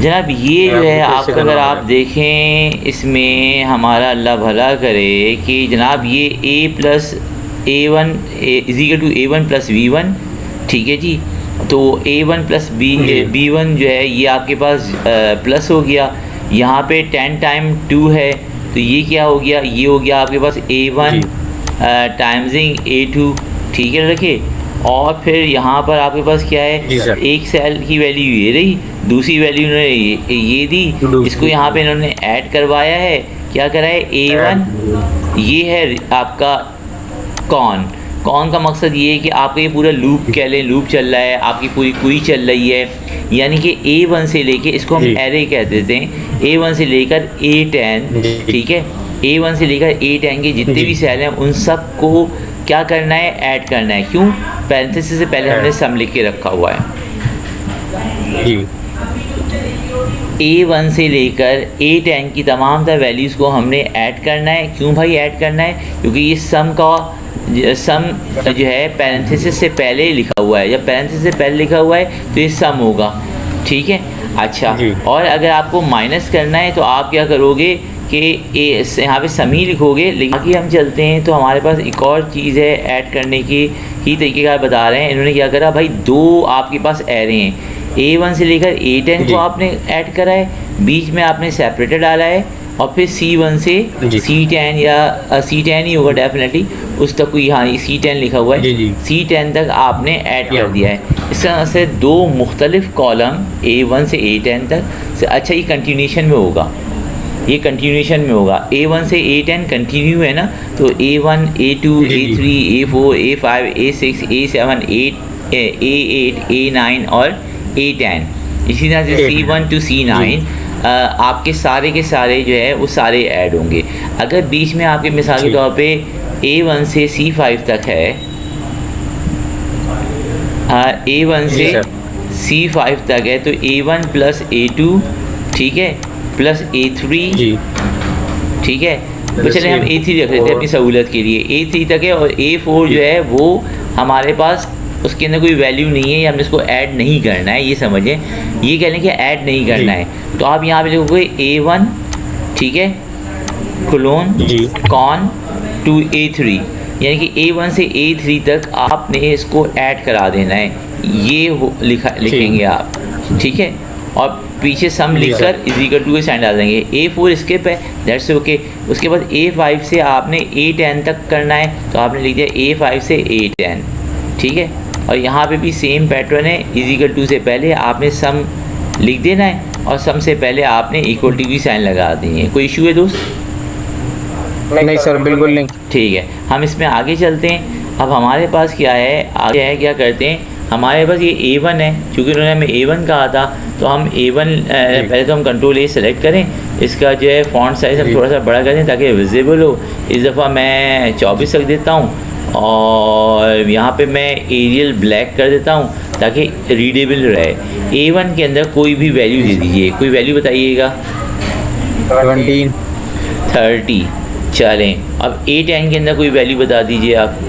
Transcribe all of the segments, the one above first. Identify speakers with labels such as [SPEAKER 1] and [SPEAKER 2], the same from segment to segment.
[SPEAKER 1] जनाब ये जो है आपका अगर आप देखें इसमें हमारा अल्लाह भला करे कि जनाब ये a+a1 = a1 + v1, ठीक है जी। तो a1 + b1 जो है ये आपके पास प्लस हो गया, यहाँ पे 10 टाइम 2 है तो ये क्या हो गया, ये हो गया आपके पास a1 टाइम्सिंग a2, ठीक है रखिए। और फिर यहाँ पर आपके पास क्या है, एक सेल की वैल्यू ये रही, दूसरी वैल्यू इन्होंने ये दी, इसको यहाँ पे इन्होंने ऐड करवाया है, क्या करा है a1, ये है आपका कौन का मकसद ये है कि आपका ये पूरा लूप कह लें, लूप चल रहा है, आपकी पूरी कुई चल रही है, यानी कि a1 से लेके, इसको हम एरे कह देते हैं, a1 से लेकर a10, ठीक है, a1 से लेकर a10 के जितने भी सेल हैं उन सब को क्या करना है, ऐड करना है। क्यों, पैरेंथेसिस से पहले हमने सम लिख के रखा हुआ है जी। a1 से लेकर a10 की तमाम तर वैल्यूज़ को हमने ऐड करना है। क्यों भाई ऐड करना है, क्योंकि ये सम जो है पैरेंथेसिस से पहले लिखा हुआ है, जब पैरेंथेसिस से पहले लिखा हुआ है तो ये सम होगा, ठीक है। अच्छा, और अगर आपको माइनस करना है तो आप क्या करोगे कि यहाँ पे सम ही लिखोगे। लेकिन आगे हम चलते हैं तो हमारे पास एक और चीज़ है ऐड करने की ही तरीक़ेकार बता रहे हैं। इन्होंने क्या करा भाई, दो आपके पास एरे हैं, a1 से लेकर a10 को आपने ऐड करा है, बीच में आपने सेपरेटर डाला है, और फिर c1 से c10 या c10 ही होगा डेफिनेटली, उस तक कोई, हाँ c10 लिखा हुआ है, c10 तक आपने ऐड कर दिया है। इस तरह से दो मुख्तलिफ कॉलम a1 से a10 तक से, अच्छा ये कंटिन्यूशन में होगा, ये कंटिन्यूशन में होगा, a1 से a10 कंटिन्यू है ना, तो a1 a2 a3 a4 a5 a6 a7 a8 a9 और a10, इसी तरह से c1 to c9 आपके सारे के सारे जो है वो सारे ऐड होंगे। अगर बीच में आपके मिसाल के तौर पे a1 से c5 तक है, a1 से c5 तक है, तो a1 + a2, ठीक है, प्लस a3, ठीक है, तो चले हम a3 रख लेते हैं अपनी सहूलत के लिए, a3 तक है, और a4 जो है वो हमारे पास उसके अंदर कोई वैल्यू नहीं है, या हमने इसको ऐड नहीं करना है, ये समझें, ये कह लें कि ऐड नहीं करना है। तो आप यहाँ पे लिखोगे a1, ठीक है, कोलोन कॉन टू a3, यानी कि a1 से a3 तक आपने इसको ऐड करा देना है, ये लिखेंगे आप, ठीक है, और पीछे सम लिखकर = के साइन डाल देंगे। a4 स्किप है, दैट्स ओके। उसके बाद a5 से आपने a10 तक करना है, तो आपने लिख दिया a5 से a10, ठीक है, और यहाँ पे भी सेम पैटर्न है, = से पहले आपने सम लिख देना है, और सम से पहले आपने = की साइन लगा देनी है। कोई इशू है दोस्त?
[SPEAKER 2] नहीं सर, बिल्कुल नहीं।
[SPEAKER 1] ठीक है, हम इसमें आगे चलते हैं। अब हमारे पास क्या है, आगे है क्या करते हैं, हमारे पास ये a1 है, क्योंकि उन्होंने हमें a1 कहा था, तो हम a1 पहले तो हम Ctrl+A सेलेक्ट करें, इसका जो है फॉन्ट साइज़ हम थोड़ा सा बड़ा कर दें ताकि विजिबल हो। इस दफ़ा मैं 24 रख देता हूँ, और यहाँ पे मैं एरियल ब्लैक कर देता हूँ ताकि रीडेबल रहे। a1 के अंदर कोई भी वैल्यू दे दीजिए, कोई वैल्यू बताइएगा। 30। चलें, अब a10 के अंदर कोई वैल्यू बता दीजिए आप।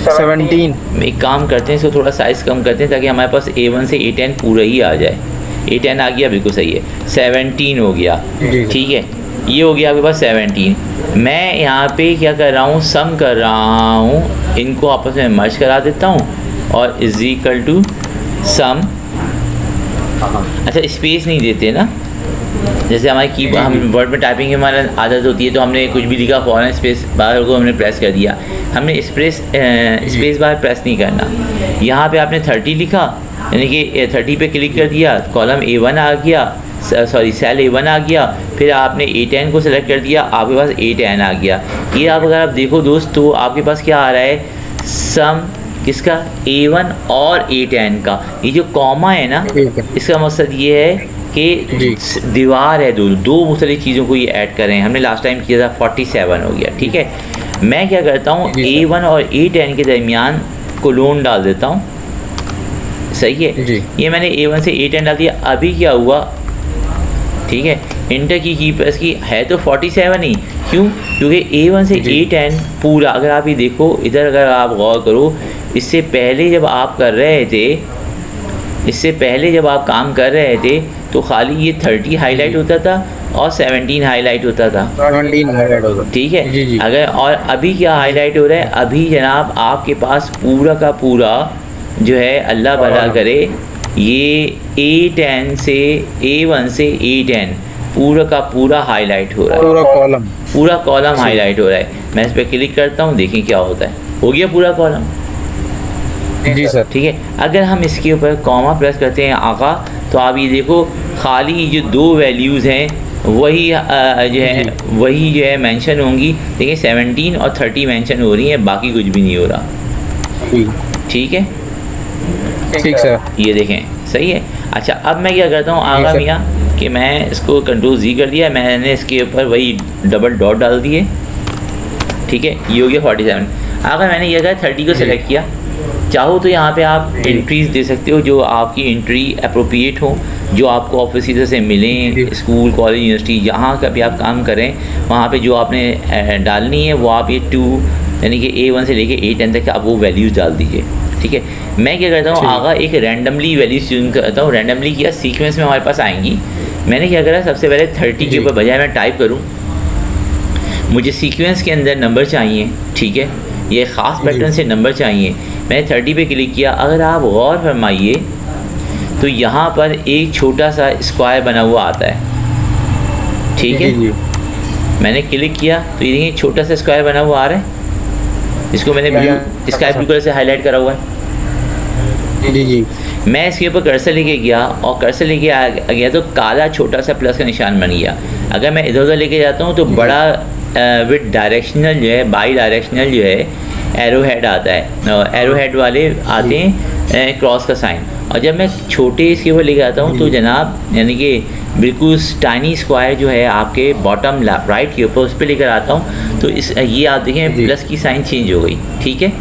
[SPEAKER 2] 17।
[SPEAKER 1] एक काम करते हैं, इसको थोड़ा साइज़ कम करते हैं ताकि हमारे पास a1 से a10 पूरा ही आ जाए। a10 आ गया, बिल्कुल सही है, 17 हो गया, ठीक है, ये हो गया आपके पास 17। मैं यहाँ पे क्या कर रहा हूँ, सम कर रहा हूँ, इनको आपस में मर्ज करा देता हूँ, और = सम। अच्छा, स्पेस नहीं देते ना, जैसे हमारी की हम वर्ड में टाइपिंग की हमारा आदत होती है, तो हमने कुछ भी लिखा फ़ौरन स्पेस बार को हमने प्रेस कर दिया, हमने स्पेस बार प्रेस नहीं करना। यहाँ पे आपने 30 लिखा, यानी कि 30 पे क्लिक कर दिया, कॉलम a1 आ गया, सॉरी सेल a1 आ गया, फिर आपने a10 को सेलेक्ट कर दिया, आपके पास a10 आ गया। ये आप अगर आप देखो दोस्त, तो आपके पास क्या आ रहा है, सम किसका, a1 और a10 का। ये जो कॉमा है ना, इसका मकसद ये है कि दीवार है, दो मुख्तलिफ चीज़ों को ये ऐड करें। हमने लास्ट टाइम किया था, 47 हो गया, ठीक है। मैं क्या करता हूँ, a1 और a10 के दरमियान कोलोन डाल देता हूँ, सही है, ये मैंने a1 से a10 डाल दिया। अभी क्या हुआ, ठीक है, इंटर की प्रेस की, है तो 47 ही, क्यों, क्योंकि a1 से a10 पूरा, अगर आप ये देखो इधर, अगर आप गौर करो, इससे पहले जब आप कर रहे थे, इससे पहले जब आप काम कर रहे थे तो खाली ये 30 हाईलाइट होता था और 17 हाईलाइट होता था।
[SPEAKER 2] 17 हाईलाइट होगा।
[SPEAKER 1] ठीक है।
[SPEAKER 2] जी जी।
[SPEAKER 1] अगर और अभी क्या हाईलाइट हो रहा है, अभी जनाब आपके पास पूरा का पूरा जो है अल्लाह भला करे ये A10 से A1 से A10 पूरा का पूरा हाईलाइट हो रहा है, पूरा कॉलम हाईलाइट हो रहा है। मैं इस पर क्लिक करता हूँ, देखें क्या होता है, हो गया पूरा कॉलम।
[SPEAKER 2] जी सर।
[SPEAKER 1] ठीक है। अगर हम इसके ऊपर कॉमा प्रेस करते हैं आका, तो आप ये देखो खाली जो 2 वैल्यूज़ हैं वही जो है मेंशन होंगी। देखिए 17 और 30 मेंशन हो रही हैं, बाकी कुछ भी नहीं हो रहा। ठीक है,
[SPEAKER 2] ठीक सर।
[SPEAKER 1] ये देखें सही है। अच्छा, अब मैं क्या करता हूँ आगा मियाँ कि मैं इसको कंट्रोल Z कर दिया, मैंने इसके ऊपर वही डबल डॉट डाल दिए। ठीक है, ये हो गया 47। अगर मैंने ये कहा 30 को सेलेक्ट किया, चाहो तो यहाँ पे आप एंट्रीज दे सकते हो जो आपकी एंट्री अप्रोप्रिएट हो, जो आपको ऑफिसर से मिलें, स्कूल कॉलेज यूनिवर्सिटी जहाँ का भी आप काम करें वहाँ पे जो आपने डालनी है वो आप ये 2 यानी कि A1 से लेके A10 तक आप वो वैल्यूज़ डाल दीजिए। ठीक है। मैं क्या करता हूँ आगा एक रैंडमली वैल्यूज चूज करता हूँ। रैंडमली किया, सीक्वेंस में हमारे पास आएंगी। मैंने क्या करा, सबसे पहले 30 के ऊपर बजाय मैं टाइप करूँ, मुझे सीक्वेंस के अंदर नंबर चाहिए। ठीक है, ये ख़ास पैटर्न से नंबर चाहिए। मैंने 30 पे क्लिक किया। अगर आप गौर फरमाइए तो यहाँ पर एक छोटा सा स्क्वायर बना हुआ आता है। ठीक है, मैंने क्लिक किया तो ये देखिए छोटा सा स्क्वायर बना हुआ आ रहा है, इसको मैंने ब्लू स्काई ब्लू कलर से हाईलाइट करा हुआ है।
[SPEAKER 2] जी जी।
[SPEAKER 1] मैं इसके ऊपर कर्सर लेके गया और कर्सर लेके आ गया तो काला छोटा सा प्लस का निशान बन गया। अगर मैं इधर उधर लेके जाता हूँ तो बड़ा विद डायरेक्शनल जो है, बाई डायरेक्शनल जो है एरो हेड आता है, एरो हेड वाले आते हैं क्रॉस का साइन। और जब मैं छोटे इसके ऊपर लेके आता हूँ तो जनाब यानी कि बिल्कुल टाइनी स्क्वायर जो है आपके बॉटम राइट के ऊपर उस पर लेकर आता हूँ तो इस ये आप देखें प्लस की साइन चेंज हो गई। ठीक है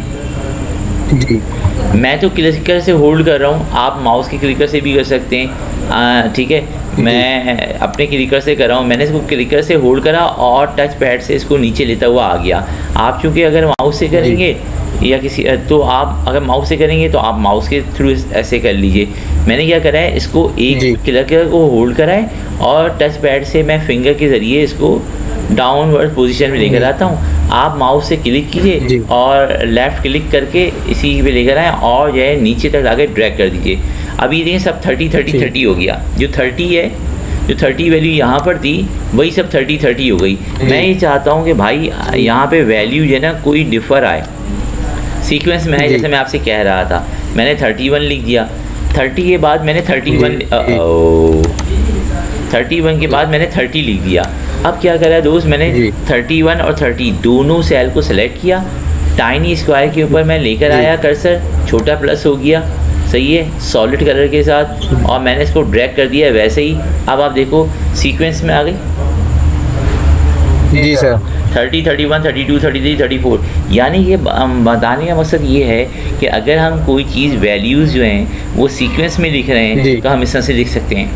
[SPEAKER 2] जी।
[SPEAKER 1] मैं तो क्लिकर से होल्ड कर रहा हूँ, आप माउस के क्लिकर से भी कर सकते हैं। ठीक है, मैं अपने क्लिकर से कर रहा हूँ। मैंने इसको क्लिकर से होल्ड करा और टच पैड से इसको नीचे लेता हुआ आ गया। आप चूँकि अगर माउस से करेंगे या किसी तो आप अगर माउस से करेंगे तो आप माउस के थ्रू ऐसे कर लीजिए। मैंने क्या करा है, इसको एक क्लिकर को होल्ड करा है और टच पैड से मैं फिंगर के ज़रिए इसको डाउनवर्ड पोजीशन में लेकर आता हूँ। आप माउस से क्लिक कीजिए और लेफ़्ट क्लिक करके इसी पे लेकर आएँ और जो है नीचे तक आके ड्रैग कर दीजिए। अभी देखिए सब 30 हो गया। जो 30 है, जो 30 वैल्यू यहाँ पर थी वही सब 30 हो गई। मैं ये चाहता हूँ कि भाई यहाँ पे वैल्यू जो है ना कोई डिफ़र आए सीक्वेंस में है। जैसे मैं आपसे कह रहा था, मैंने 31 लिख दिया। 30 के बाद मैंने 31 के बाद मैंने 30 लिख दिया। अब क्या करा दोस्त, मैंने 31 और 30 दोनों सेल को सेलेक्ट किया, टाइनी स्क्वायर के ऊपर मैं लेकर आया कर्सर, छोटा प्लस हो गया, सही है, सॉलिड कलर के साथ, और मैंने इसको ड्रैग कर दिया वैसे ही। अब आप देखो सीक्वेंस में आ गई।
[SPEAKER 2] जी सर।
[SPEAKER 1] 30, 31, 32, 33, 34। यानी ये बताने का मकसद ये है कि अगर हम कोई चीज़ वैल्यूज़ जो हैं वो सीक्वेंस में लिख रहे हैं तो हम इस तरह से लिख सकते हैं।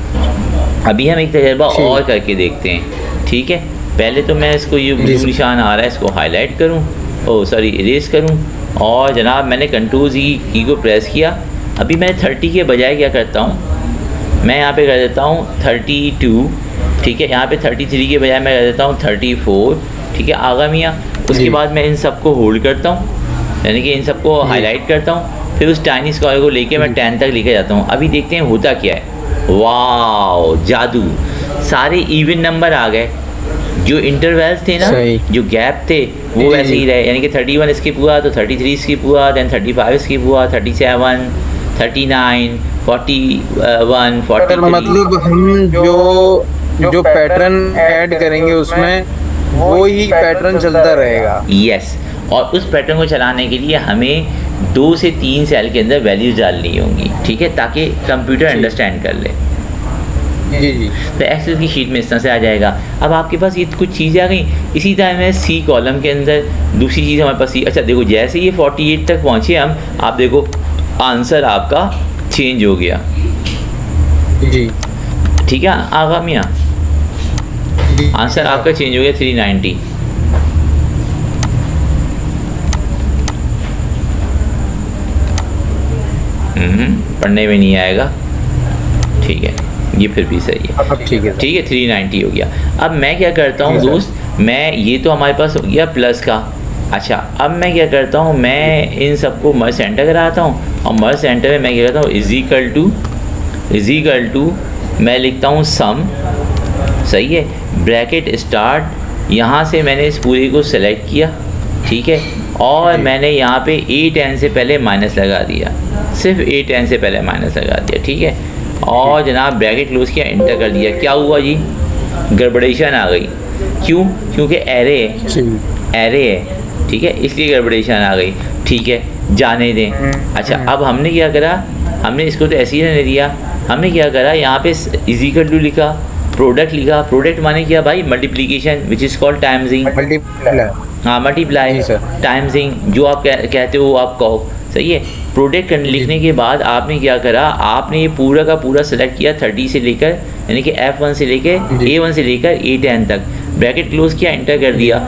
[SPEAKER 1] अभी हम एक तजर्बा और करके देखते हैं। ठीक है, पहले तो मैं इसको ये ब्लू निशान आ रहा है इसको हाईलाइट करूँ, इरेज करूँ, और जनाब मैंने कंट्रोल Z की को प्रेस किया। अभी मैं 30 के बजाय क्या करता हूँ, मैं यहाँ पे कर देता हूँ 32। ठीक है, यहाँ पे 33 के बजाय मैं कर देता हूँ 34। ठीक है आगा मियाँ। उसके बाद मैं इन सबको होल्ड करता हूँ, यानी कि इन सबको हाईलाइट करता हूँ, फिर उस टाइनी स्क्वायर को लेके मैं 10 तक लेके जाता हूँ। अभी देखते हैं होता क्या है। वाओ जादू, सारे इवन नंबर आ गए। जो इंटरवल्स थे ना, जो गैप थे वो वैसे ही रहे, यानी कि 31 स्किप हुआ तो 33 स्किप हुआ, देन 35 स्किप हुआ, 37, 39, 41, 43।
[SPEAKER 2] मतलब हम जो पैटर्न ऐड करेंगे उसमें वो ही पैटर्न चलता रहेगा।
[SPEAKER 1] यस, और उस पैटर्न को चलाने के लिए हमें 2 से 3 सेल के अंदर वैल्यूज डालनी होंगी। ठीक है, ताकि कंप्यूटर अंडरस्टैंड कर ले।
[SPEAKER 2] जी।
[SPEAKER 1] तो एक्सेल की शीट में इस तरह से आ जाएगा। अब आपके पास ये कुछ चीज़ें आ गई। इसी तरह में सी कॉलम के अंदर दूसरी चीज़ हमारे पास अच्छा देखो, जैसे ये 48 तक पहुँचे हम, आप देखो आंसर आपका चेंज हो गया।
[SPEAKER 2] जी
[SPEAKER 1] ठीक है आगा मियाँ, आंसर आपका चेंज हो गया 390। पढ़ने में नहीं आएगा। ठीक है, ये फिर भी सही है।
[SPEAKER 2] अब ठीक है।
[SPEAKER 1] ठीक है, 390 हो गया। अब मैं क्या करता हूँ दोस्त, मैं ये तो हमारे पास हो गया प्लस का। अच्छा, अब मैं क्या करता हूँ, मैं इन सबको मर्ज सेंटर कराता हूँ और मर्ज सेंटर में मैं क्या करता हूँ, इज इक्वल टू मैं लिखता हूँ सम, सही है, ब्रैकेट स्टार्ट, यहाँ से मैंने इस पूरे को सेलेक्ट किया, ठीक है, और मैंने यहाँ पे A10 से पहले माइनस लगा दिया, सिर्फ A10 से पहले माइनस लगा दिया, ठीक है, और जनाब ब्रैकेट क्लोज किया, इंटर कर दिया। क्या हुआ जी, गड़बड़ेशन आ गई। क्यों? क्योंकि एरे है, ठीक है, इसलिए गड़बड़ेशन आ गई। ठीक है, जाने दें। अच्छा, अब हमने क्या करा, हमने इसको तो ऐसे ही रहने दिया, हमने क्या करा, यहाँ पे इज इक्वल टू लिखा, प्रोडक्ट लिखा। प्रोडक्ट माने क्या भाई, मल्टीप्लिकेशन, विच इज़ कॉल्ड टाइम्सिंग। हाँ, मल्टीप्लाई टाइम्सिंग, जो आप कहते हो आप कहो, सही है। प्रोडक्ट लिखने के बाद आपने क्या करा, आपने ये पूरा का पूरा सेलेक्ट किया 30 से लेकर, यानी कि F1 से लेकर A1 से लेकर A10 तक, ब्रैकेट क्लोज किया, इंटर कर दिया।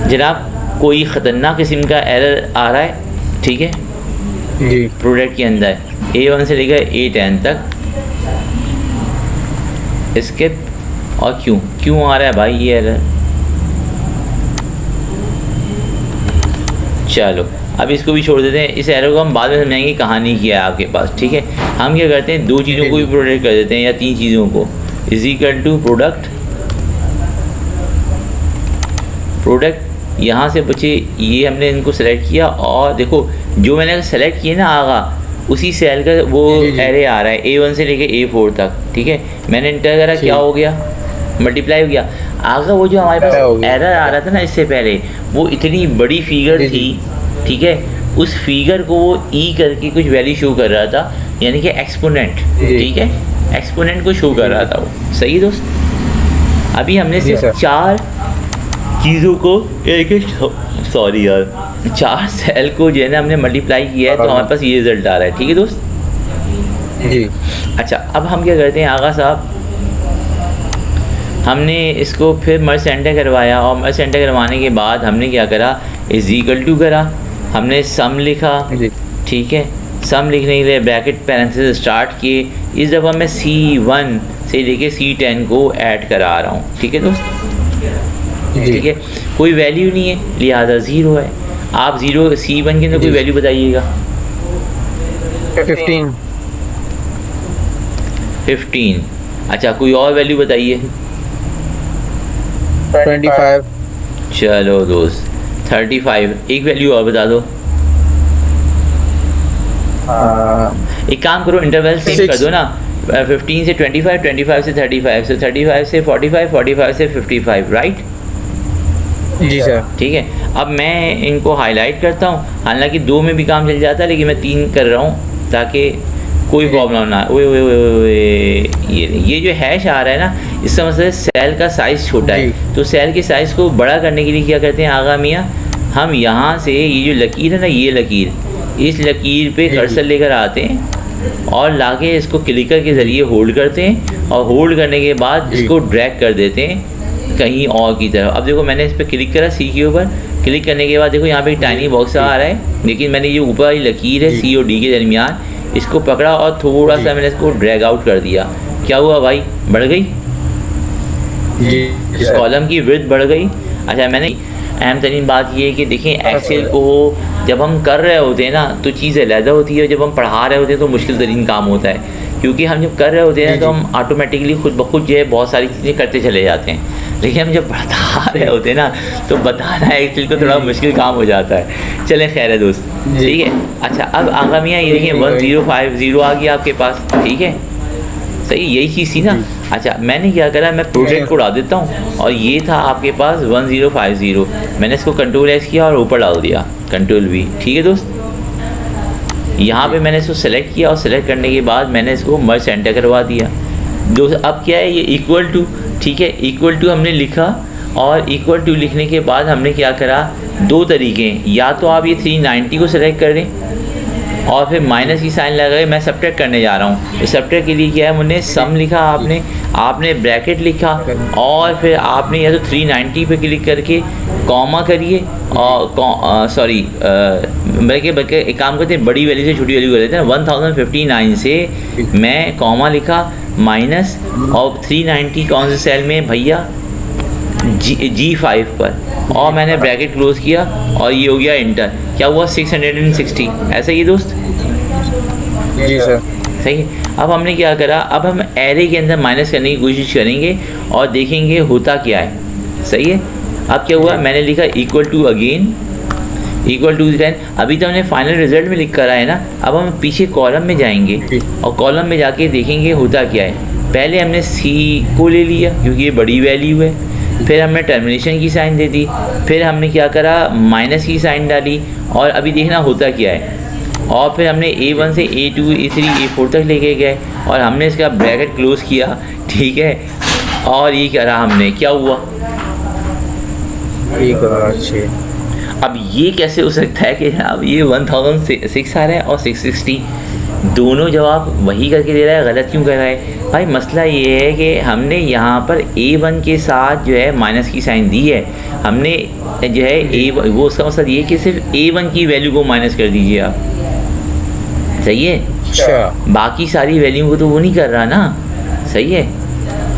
[SPEAKER 1] जनाब कोई ख़तरनाक किस्म का एरर आ रहा है, ठीक है
[SPEAKER 2] जी,
[SPEAKER 1] प्रोडक्ट के अंदर A1 से लेकर A10 तक, स्किप, और क्यों आ रहा है भाई ये एरर। चलो अब इसको भी छोड़ देते हैं, इस एरर को हम बाद में समझाएंगे कहानी किया है आपके पास, ठीक है। हम क्या करते हैं, दो चीज़ों को भी प्रोडक्ट कर देते हैं या तीन चीज़ों को, इज इक्वल टू प्रोडक्ट, यहाँ से बचे ये, हमने इनको सेलेक्ट किया, और देखो जो मैंने सेलेक्ट किया ना आगा, उसी सेल का वो एरे आ रहा है A1 से लेके A4 तक, ठीक है। मैंने इंटर करा, क्या हो गया, मल्टीप्लाई हो गया। आगे वो जो हमारे पास एरर आ रहा था ना इससे पहले, वो इतनी बड़ी फिगर थी, ठीक है, उस फिगर को वो ई करके कुछ वैल्यू शो कर रहा था, यानी कि एक्सपोनेंट, ठीक है, एक्सपोनेंट को शो कर रहा था वो, सही दोस्त। अभी हमने सिर्फ चार चीज़ों को सॉरी यार, चार सेल को जो है ना हमने मल्टीप्लाई किया है, तो हमारे पास ये रिजल्ट आ रहा है, ठीक है दोस्त
[SPEAKER 2] जी।
[SPEAKER 1] अच्छा, अब हम क्या करते हैं आगा साहब, हमने इसको फिर मर्ज सेंटर करवाया, और मर्ज सेंटर करवाने के बाद हमने क्या करा, इज इक्वल टू करा, हमने सम लिखा, ठीक है, सम लिखने के लिए ब्रैकेट पैरेंथेसिस स्टार्ट किए। इस दफ़ा मैं C1 से लेके C10 को ऐड करा रहा हूँ, ठीक है दोस्त, ठीक है, कोई वैल्यू नहीं है, लिहाजा ज़ीरो है। आप ज़ीरो C1 के अंदर कोई वैल्यू बताइएगा। 15। अच्छा, कोई और वैल्यू बताइए।
[SPEAKER 2] 25।
[SPEAKER 1] चलो दोस्त 35। एक वैल्यू और बता दो। एक काम करो, इंटरवल सेम कर दो ना, 15 से 25, 25 से 35, से 35 से 45, 45 से 55, राइट।
[SPEAKER 2] जी सर।
[SPEAKER 1] ठीक है, अब मैं इनको हाईलाइट करता हूँ, हालांकि दो में भी काम चल जाता है, लेकिन मैं 3 कर रहा हूँ ताकि कोई प्रॉब्लम ना। ये जो हैश आ रहा है ना, इसका मतलब सेल का साइज़ छोटा है, तो सेल के साइज़ को बड़ा करने के लिए क्या करते हैं आगा मियाँ, हम यहाँ से ये जो लकीर है ना, ये लकीर, इस लकीर पे कर्सर लेकर आते हैं और लाके इसको क्लिकर के ज़रिए होल्ड करते हैं, और होल्ड करने के बाद इसको ड्रैग कर देते हैं कहीं और की तरफ। अब देखो मैंने इस पर क्लिक करा, सी के ऊपर क्लिक करने के बाद देखो यहाँ पे एक टाइनी बॉक्स आ रहा है, लेकिन मैंने ये ऊपर वाली लकीर है C और D के दरमियान, इसको पकड़ा और थोड़ा सा मैंने इसको ड्रैग आउट कर दिया। क्या हुआ भाई, बढ़ गई इस कॉलम की विड्थ बढ़ गई। अच्छा, मैंने अहम तरीन बात ये है कि देखें, एक्सेल को जब हम कर रहे होते हैं ना तो चीज़ अलग होती है, जब हम पढ़ा रहे होते हैं तो मुश्किल तरीन काम होता है, क्योंकि हम जब कर रहे होते हैं ना तो हम ऑटोमेटिकली खुद ब खुद जो है बहुत सारी चीज़ें करते चले जाते हैं, लेकिन हम जब बता रहे होते हैं ना तो बताना एक्सेल को थोड़ा मुश्किल काम हो जाता है। चलें, खैर है दोस्त, ठीक है। अच्छा, अब आगा मियाँ ये देखिए 1050 आ गया आपके पास, ठीक है, सही, यही चीज़ थी ना। अच्छा, मैंने क्या करा, मैं प्रोजेक्ट को डाल देता हूँ, और ये था आपके पास 1050, मैंने इसको कंट्रोल S किया और ऊपर डाल दिया कंट्रोल V, ठीक है दोस्त। यहाँ पे मैंने इसको सेलेक्ट किया, और सेलेक्ट करने के बाद मैंने इसको मर्ज सेंटर करवा दिया दोस्त। अब क्या है, ये इक्वल टू, ठीक है, इक्वल टू हमने लिखा, और इक्वल टू लिखने के बाद हमने क्या करा, दो तरीके हैं, या तो आप ये 390 को सेलेक्ट कर लें, और फिर माइनस की साइन लगा के मैं सब्ट्रैक्ट करने जा रहा हूँ। इस सब्ट्रैक्ट के लिए क्या है, मुझे सम लिखा, आपने ब्रैकेट लिखा और फिर आपने या तो 390 पे क्लिक करके कॉमा करिए और सॉरी बल्कि एक काम करते हैं, बड़ी वैल्यू से छोटी वैल्यू कर देते हैं। 1059 से मैं कॉमा लिखा माइनस और 390 कौन से सेल में भैया, G5 पर, और मैंने ब्रैकेट क्लोज किया और ये हो गया इंटर। क्या हुआ 660, ऐसा ही दोस्त?
[SPEAKER 2] जी सर।
[SPEAKER 1] सही है। अब हमने क्या करा, अब हम एरे के अंदर माइनस करने की कोशिश करेंगे और देखेंगे होता क्या है। सही है। अब क्या हुआ, मैंने लिखा equal to again equal to 10। अभी तो हमने फाइनल रिजल्ट में लिख कर आए ना। अब हम पीछे कॉलम में जाएंगे और कॉलम में जाके देखेंगे होता क्या है। पहले हमने C को ले लिया क्योंकि ये बड़ी वैल्यू है, फिर हमने टर्मिनेशन की साइन दे दी, फिर हमने क्या करा, माइनस की साइन डाली और अभी देखना होता क्या है। और फिर हमने A1 से A2 A3 A4 तक लेके गए और हमने इसका ब्रैकेट क्लोज किया, ठीक है। और ये करा हमने, क्या हुआ, अब ये कैसे हो सकता है कि अब ये 1006 आ रहा है और 660 दोनों जवाब वही करके दे रहा है, गलत क्यों कर रहा है भाई? मसला ये है कि हमने यहाँ पर A1 के साथ जो है माइनस की साइन दी है, हमने जो है A1 वो, उसका मतलब ये कि सिर्फ A1 की वैल्यू को माइनस कर दीजिए आप, सही है।
[SPEAKER 2] अच्छा,
[SPEAKER 1] बाकी सारी वैल्यू को तो वो नहीं कर रहा ना, सही है।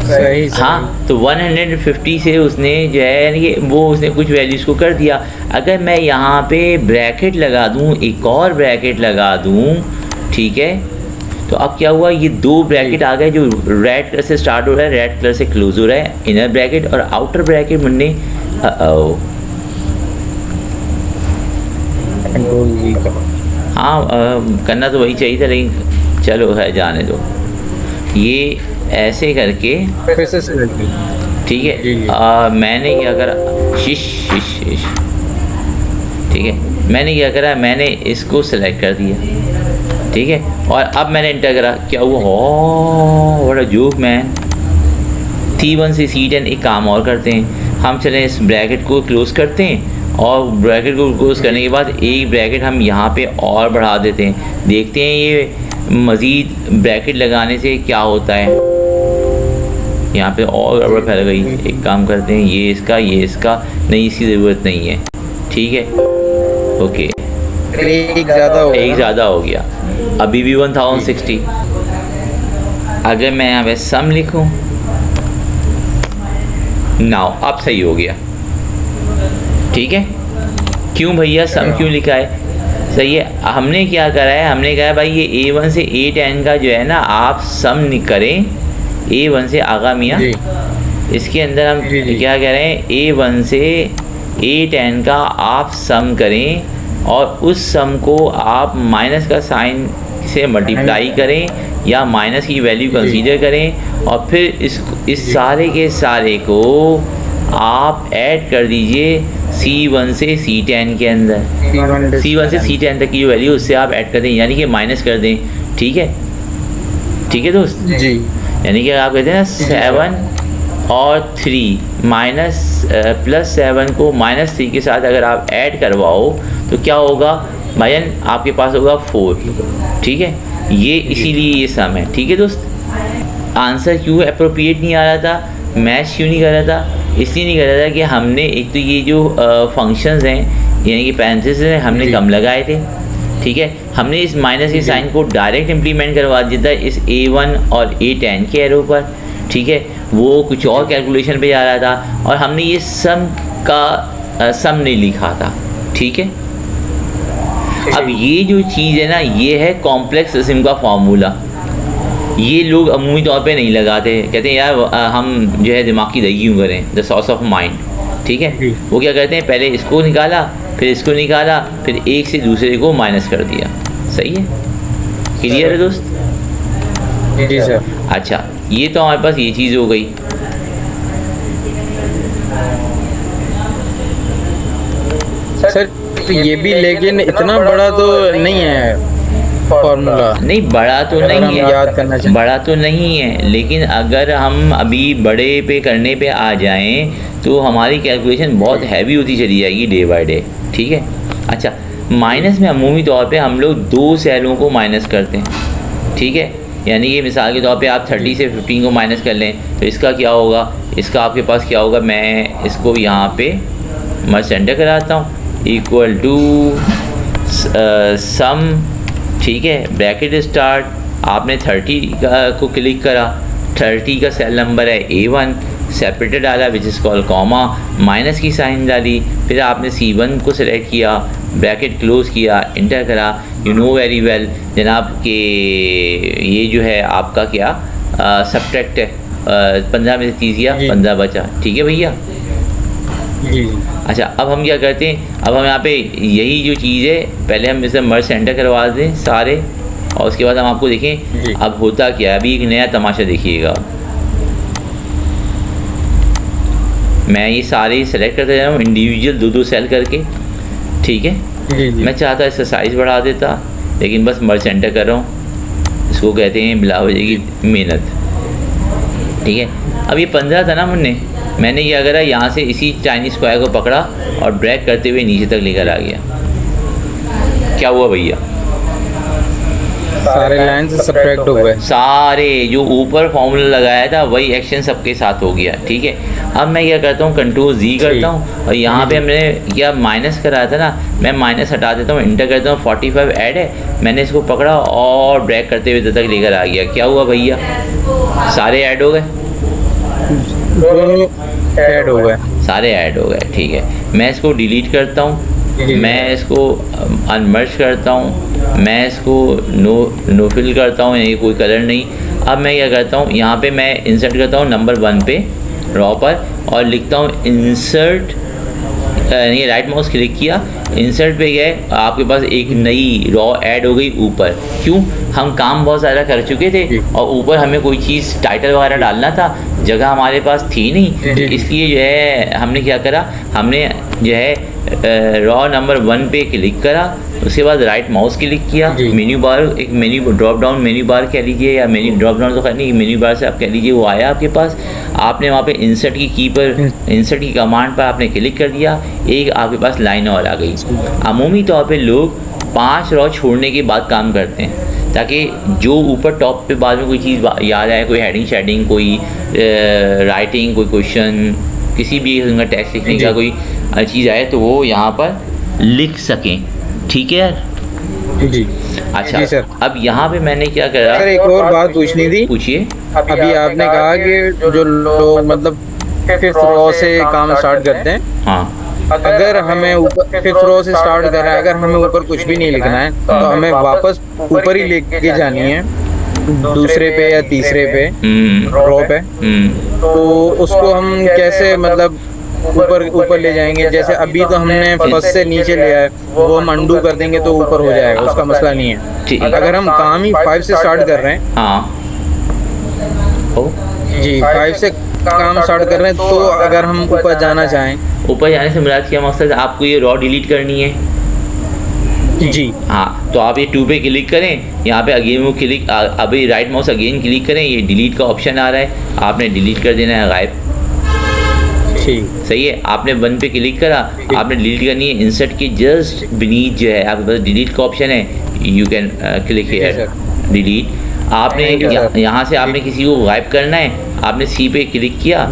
[SPEAKER 2] सही।
[SPEAKER 1] हाँ, तो 150 से उसने जो है यानी कि वो उसने कुछ वैल्यूज़ को कर दिया। अगर मैं यहाँ पे ब्रैकेट लगा दूँ, एक और ब्रैकेट लगा दूँ, ठीक है, तो अब क्या हुआ, ये दो ब्रैकेट आ गए जो रेड कलर से स्टार्ट हो रहा है, रेड कलर से क्लोज हो रहा है, इनर ब्रैकेट और आउटर ब्रैकेट। मैंने हाँ करना तो वही चाहिए था, लेकिन चलो है, जाने दो। ये ऐसे करके ठीक है। मैंने क्या करा, शिश शिश शिश, ठीक है, मैंने क्या करा, मैंने इसको सेलेक्ट कर दिया, ठीक है, और अब मैंने इंटर करा। क्या हुआ, हो बड़ा जोक मैन। C1 से C10 एक काम और करते हैं, हम चलें इस ब्रैकेट को क्लोज़ करते हैं और ब्रैकेट को क्लोज़ करने के बाद एक ब्रैकेट हम यहाँ पे और बढ़ा देते हैं, देखते हैं ये मज़ीद ब्रैकेट लगाने से क्या होता है। यहाँ पे और गड़बड़ फैल गई। एक काम करते हैं, ये इसका नहीं, इसकी ज़रूरत नहीं है, ठीक है, ओके। एक ज़्यादा हो गया, अभी भी 1060। अगर मैं यहाँ पे सम लिखूँ, नाउ अब सही हो गया, ठीक है। क्यों भैया सम क्यों लिखा है? सही है। हमने क्या करा है, हमने कहा भाई ये A1 से A10 का जो है ना आप सम करें, A1 से आगा मियाँ, इसके अंदर हम क्या कह रहे हैं, A1 से A10 का आप सम करें और उस सम को आप माइनस का साइन से मल्टीप्लाई करें या माइनस की वैल्यू कंसीडर करें और फिर इस सारे के सारे को आप ऐड कर दीजिए C1 से C10 के अंदर। C1 से C10 तक की जो वैल्यू उससे आप ऐड कर दें, यानी कि माइनस कर दें, ठीक है, ठीक है दोस्त
[SPEAKER 2] जी।
[SPEAKER 1] यानी कि आप कहते हैं ना 7 और 3 माइनस प्लस 7 को माइनस 3 के साथ अगर आप ऐड करवाओ तो क्या होगा भाईजान, आपके पास होगा 4, ठीक है। ये इसीलिए ये सम है, ठीक है दोस्त। आंसर क्यों अप्रोप्रिएट नहीं आ रहा था, मैच क्यों नहीं कर रहा था? इसलिए नहीं कर रहा था कि हमने एक तो ये जो फंक्शंस हैं यानी कि पैरेंथेसिस हैं हमने कम लगाए थे, ठीक है। हमने इस माइनस के साइन को डायरेक्ट इम्प्लीमेंट करवा दिया था इस A1 और A10 के एरो पर, ठीक है। वो कुछ और कैलकुलेशन पे जा रहा था और हमने ये सम का सम नहीं लिखा था, ठीक है। अब ये जो चीज़ है ना, ये है कॉम्प्लेक्स सिस्टम का फार्मूला। ये लोग अमूमी तौर पे नहीं लगाते, कहते हैं यार हम जो है दिमाग की दही क्यों करें, द सोर्स ऑफ माइंड, ठीक है। वो क्या करते हैं, पहले इसको निकाला, फिर इसको निकाला, फिर एक से दूसरे को माइनस कर दिया। सही है, क्लियर है दोस्त?
[SPEAKER 2] जी सर।
[SPEAKER 1] अच्छा, ये तो हमारे पास ये चीज़ हो गई।
[SPEAKER 2] सर तो ये भी लेकिन इतना बड़ा तो नहीं है फॉर्मूला।
[SPEAKER 1] नहीं बड़ा तो नहीं है,
[SPEAKER 2] याद करना चाहिए,
[SPEAKER 1] बड़ा तो नहीं है, लेकिन अगर हम अभी बड़े पे करने पे आ जाएं तो हमारी कैलकुलेशन बहुत हैवी होती चली जाएगी डे बाय डे, ठीक है। अच्छा, माइनस में अमूमी तौर पे हम लोग 2 सेलों को माइनस करते हैं, ठीक है। यानी ये मिसाल के तौर पे आप 30 से 15 को माइनस कर लें तो इसका क्या होगा, इसका आपके पास क्या होगा, मैं इसको यहाँ पे मर्ज सेंटर कराता हूँ, इक्वल टू सम, ठीक है, ब्रैकेट स्टार्ट, आपने 30 को क्लिक करा, 30 का सेल नंबर है A1, सेपरेटर डाला which is call comma, minus की साइन डाली, फिर आपने C1 को सिलेक्ट किया, ब्रैकेट क्लोज किया, इंटर करा। यू नो वेरी वेल जनाब कि ये जो है आपका क्या सब्ट्रैक्ट है, 15 में से 30 गया, 15 बचा, ठीक है भैया। अच्छा, अब हम क्या करते हैं, अब हम यहाँ पे यही जो चीज़ है पहले हम इसे मर्ज सेंटर करवा दें सारे, और उसके बाद हम आपको देखें अब होता क्या है। अभी एक नया तमाशा देखिएगा, मैं ये सारे सेलेक्ट करते जा रहा हूँ इंडिविजुअल 2-2 सेल करके, ठीक है। मैं चाहता इसका साइज़ बढ़ा देता, लेकिन बस मर्ज सेंटर कर रहा हूँ, इसको कहते हैं बिला वजह की मेहनत, ठीक है। अब ये 15 था ना मैंने क्या करा, यहाँ से इसी चाइनीज़ स्क्वायर को पकड़ा और ड्रैग करते हुए नीचे तक लेकर आ गया। क्या हुआ भैया,
[SPEAKER 2] सारे लाइन से सब्ट्रैक्ट हो गए,
[SPEAKER 1] सारे जो ऊपर फॉर्मूला लगाया था वही एक्शन सबके साथ हो गया, ठीक है। अब मैं क्या करता हूँ, कंट्रोल Z करता हूँ और यहाँ पे हमने क्या माइनस कराया था ना, मैं माइनस हटा देता हूँ, इंटर करता हूँ, 45 ऐड है, मैंने इसको पकड़ा और ड्रैग करते हुए तक लेकर आ गया। क्या हुआ भैया, सारे ऐड हो गए,
[SPEAKER 2] ऐड हो गए,
[SPEAKER 1] सारे ऐड हो गए, ठीक है। मैं इसको डिलीट करता हूँ, मैं इसको अनमर्ज करता हूँ, मैं इसको नो फिल करता हूँ, यानी कोई कलर नहीं। अब मैं क्या करता हूँ, यहाँ पे मैं इंसर्ट करता हूँ नंबर 1 पे रॉ पर और लिखता हूँ इंसर्ट, यानी राइट माउस क्लिक किया, इंसर्ट पे गए, आपके पास एक नई रॉ ऐड हो गई ऊपर। क्यों, हम काम बहुत ज़्यादा कर चुके थे और ऊपर हमें कोई चीज़ टाइटल वगैरह डालना था, जगह हमारे पास थी नहीं, इसलिए जो है हमने क्या करा, हमने जो है रॉ नंबर 1 पे क्लिक करा, उसके बाद राइट माउस क्लिक किया, मेन्यू बार, एक menu drop down menu bar कह लीजिए, या मेन्यू ड्रॉप डाउन तो नहीं, मेन्यू बार से आप कह लीजिए, वो आया आपके पास, आपने वहाँ पे इंसर्ट की की पर, इंसर्ट की कमांड पर आपने क्लिक कर दिया, एक आपके पास लाइन और आ गई। अमूमी तौर पे लोग 5 रॉ छोड़ने के बाद काम करते हैं, ताकि जो ऊपर टॉप पे बाद में कोई चीज़ याद आए, कोई हेडिंग शेडिंग, कोई राइटिंग, कोई क्वेश्चन, किसी भी किस्म का टेक्स्ट लिखने का कोई चीज़ आए तो वो यहाँ पर लिख सकें, ठीक है
[SPEAKER 2] जी।
[SPEAKER 1] अच्छा
[SPEAKER 2] जी सर।
[SPEAKER 1] अब यहाँ पे मैंने क्या करा,
[SPEAKER 2] सर एक और बात पूछनी थी,
[SPEAKER 1] पूछिए।
[SPEAKER 2] अभी आपने कहा कि जो लोग मतलब 5th रॉ से काम स्टार्ट करते हैं,
[SPEAKER 1] हाँ,
[SPEAKER 2] अगर हमें ऊपर 5th रॉ से स्टार्ट करना है, अगर हमें ऊपर कुछ भी नहीं लिखना है तो हमें वापस ऊपर ही लेके जानी है, दूसरे पे या तीसरे पे रॉ पे, तो उसको हम कैसे मतलब ऊपर ले जाएंगे? जैसे अभी तो हमने फर्स्ट से नीचे लिया है, वो हम अंडू कर देंगे तो ऊपर हो जाएगा, उसका मसला नहीं है। अगर हम काम ही 5 से स्टार्ट कर रहे हैं,
[SPEAKER 1] हाँ
[SPEAKER 2] जी 5 से काम स्टार्ट कर रहे हैं, तो अगर हम ऊपर जाना चाहें,
[SPEAKER 1] ऊपर जाने से मुराद क्या मकसद, आपको ये रॉ डिलीट करनी है
[SPEAKER 2] जी,
[SPEAKER 1] हाँ, तो आप ये 2 पे क्लिक करें, यहाँ पे अगेन वो क्लिक, अभी राइट माउस अगेन क्लिक करें, ये डिलीट का ऑप्शन आ रहा है, आपने डिलीट कर देना है, गायब, सही है। आपने 1 पे क्लिक करा, आपने डिलीट करनी है, इंसर्ट के जस्ट बीनीथ जो है आपके पास डिलीट का ऑप्शन है, you can click here delete. आपने यहाँ से आपने किसी को गायब करना है, आपने C पे क्लिक किया,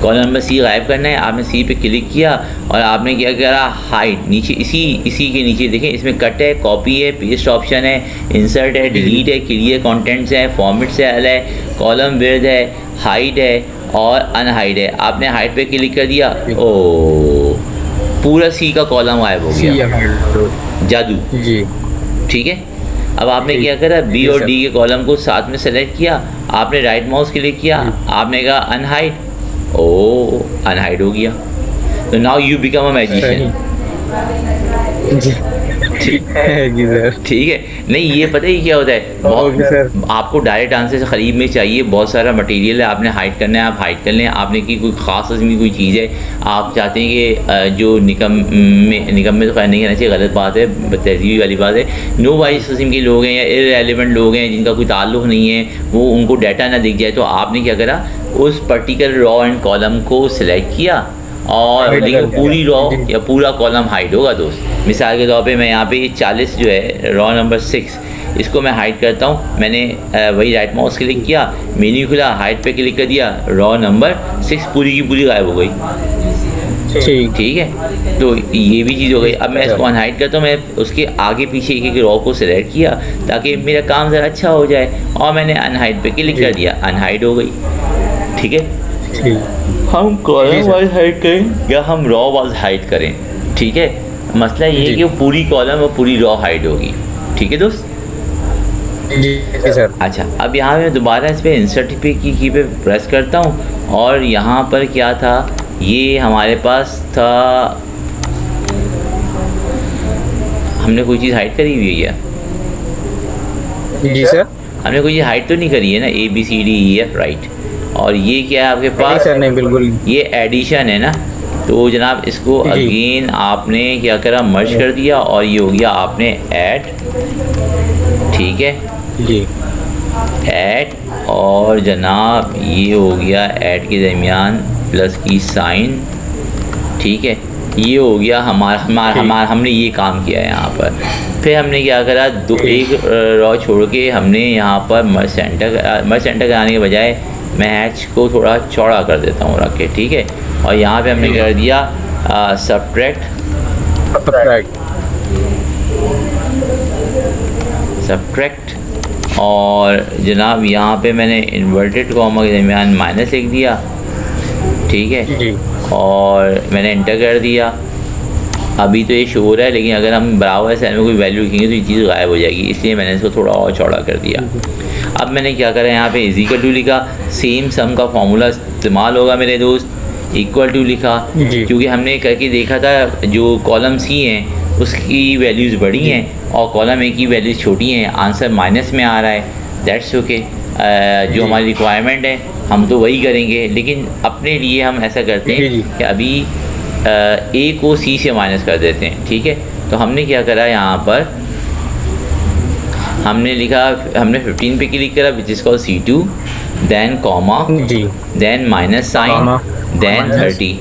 [SPEAKER 1] कॉलम नंबर C गायब करना है, आपने C पे क्लिक किया और आपने क्या करा, हाइड, नीचे इसी के नीचे देखें, इसमें कट है, कॉपी है, पेस्ट ऑप्शन है, इंसर्ट है, डिलीट है, क्लियर कंटेंट्स है, फॉर्मेट सेल है, कॉलम विड्थ है, हाइड है और अनहाइड है। आपने हाइड पे क्लिक कर दिया, ओ पूरा C का कॉलम गायब हो गया, जादू
[SPEAKER 2] जी,
[SPEAKER 1] ठीक है। अब आपने क्या करा, B और D के कॉलम को साथ में सेलेक्ट किया, आपने राइट माउस क्लिक किया, आपने कहा अनहाइड, ओ अनहाइड हो गया, तो now you become a magician, ठीक है। नहीं ये पता ही क्या होता है, बहुत आपको डायरेक्ट आंसर से करीब में चाहिए, बहुत सारा मटेरियल है, आपने हाइड करना है, आप हाइड कर लें। आपने की कोई ख़ास किस्म की कोई चीज़ है, आप चाहते हैं कि जो निकम में तो खैर नहीं कहना चाहिए, गलत बात है, तहजीबी वाली बात है, नो वाइज किस्म के लोग हैं या इररेलेवेंट लोग हैं जिनका कोई ताल्लुक़ नहीं है, वो उनको डाटा ना दिख जाए, तो आपने क्या करा, उस पर्टिकुलर रॉ एंड कॉलम को सिलेक्ट किया और
[SPEAKER 2] Hide
[SPEAKER 1] लेकिन
[SPEAKER 2] कर दिया।
[SPEAKER 1] पूरी रॉ
[SPEAKER 2] जी।
[SPEAKER 1] या पूरा कॉलम हाइड होगा दोस्त। मिसाल के तौर पे मैं यहाँ पे 40 जो है रॉ नंबर 6 इसको मैं हाइड करता हूँ। मैंने वही राइट माउस क्लिक किया, मेन्यू खुला, हाइड पे क्लिक कर दिया, रॉ नंबर 6 पूरी की पूरी गायब हो गई। ठीक है, तो ये भी चीज़ हो गई। अब मैं इसको अनहाइड करता हूँ, मैं उसके आगे पीछे एक एक रॉ को सिलेक्ट किया ताकि मेरा काम ज़रा अच्छा हो जाए, और मैंने अनहाइड पे क्लिक कर दिया, अनहाइड हो गई। ठीक है, हम कॉलम वाइज हाइड करें या हम रॉ वाइज हाइड करें, ठीक है, मसला ये है कि वो पूरी कॉलम और पूरी रॉ हाइड होगी। ठीक है दोस्त।
[SPEAKER 2] जी सर।
[SPEAKER 1] अच्छा, अब यहाँ मैं दोबारा इस पर इंसर्ट पे की पे प्रेस करता हूँ, और यहाँ पर क्या था, ये हमारे पास था, हमने कोई चीज़ हाइड करी हुई है क्या?
[SPEAKER 2] जी सर।
[SPEAKER 1] हमने कोई चीज़ हाइड तो नहीं करी है ना, ABCDEF राइट। और ये क्या है आपके पास?
[SPEAKER 2] सर नहीं, बिल्कुल
[SPEAKER 1] ये एडिशन है ना, तो जनाब इसको अगेन आपने क्या करा, मर्ज कर दिया, और ये हो गया आपने ऐड। ठीक है
[SPEAKER 2] जी,
[SPEAKER 1] ऐड, और जनाब ये हो गया ऐड के दरमियान प्लस की साइन। ठीक है, ये हो गया हमारा हमने ये काम किया है यहाँ पर। फिर हमने क्या करा, एक रॉ छोड़ के हमने यहाँ पर मर्ज सेंटर कराने के बजाय मैं हैच को थोड़ा चौड़ा कर देता हूँ रख के। ठीक है, और यहाँ पे हमने कर दिया सब्ट्रैक्ट, और जनाब यहाँ पे मैंने इन्वर्टेड कॉमा के दरमियान माइनस लिख दिया। ठीक है
[SPEAKER 2] जी।
[SPEAKER 1] और मैंने एंटर कर दिया। अभी तो ये शो हो रहा है, लेकिन अगर हम बराबर सेल में कोई वैल्यू लिखेंगे तो ये चीज़ गायब हो जाएगी, इसलिए मैंने इसको थोड़ा और चौड़ा कर दिया। अब मैंने क्या करा, यहाँ पे इक्वल टू लिखा, सेम सम का फॉर्मूला इस्तेमाल होगा मेरे दोस्त, इक्वल टू लिखा, क्योंकि हमने करके देखा था जो कॉलम सी हैं उसकी वैल्यूज़ बड़ी हैं और कॉलम ए की वैल्यूज़ छोटी हैं, आंसर माइनस में आ रहा है। दैट्स ओके, जो हमारी रिक्वायरमेंट है हम तो वही करेंगे, लेकिन अपने लिए हम ऐसा करते हैं कि अभी ए को सी से माइनस कर देते हैं। ठीक है, तो हमने क्या करा, यहाँ पर हमने लिखा, हमने 15 पे क्लिक करा which is called C2, then comma, then minus sign, then 30।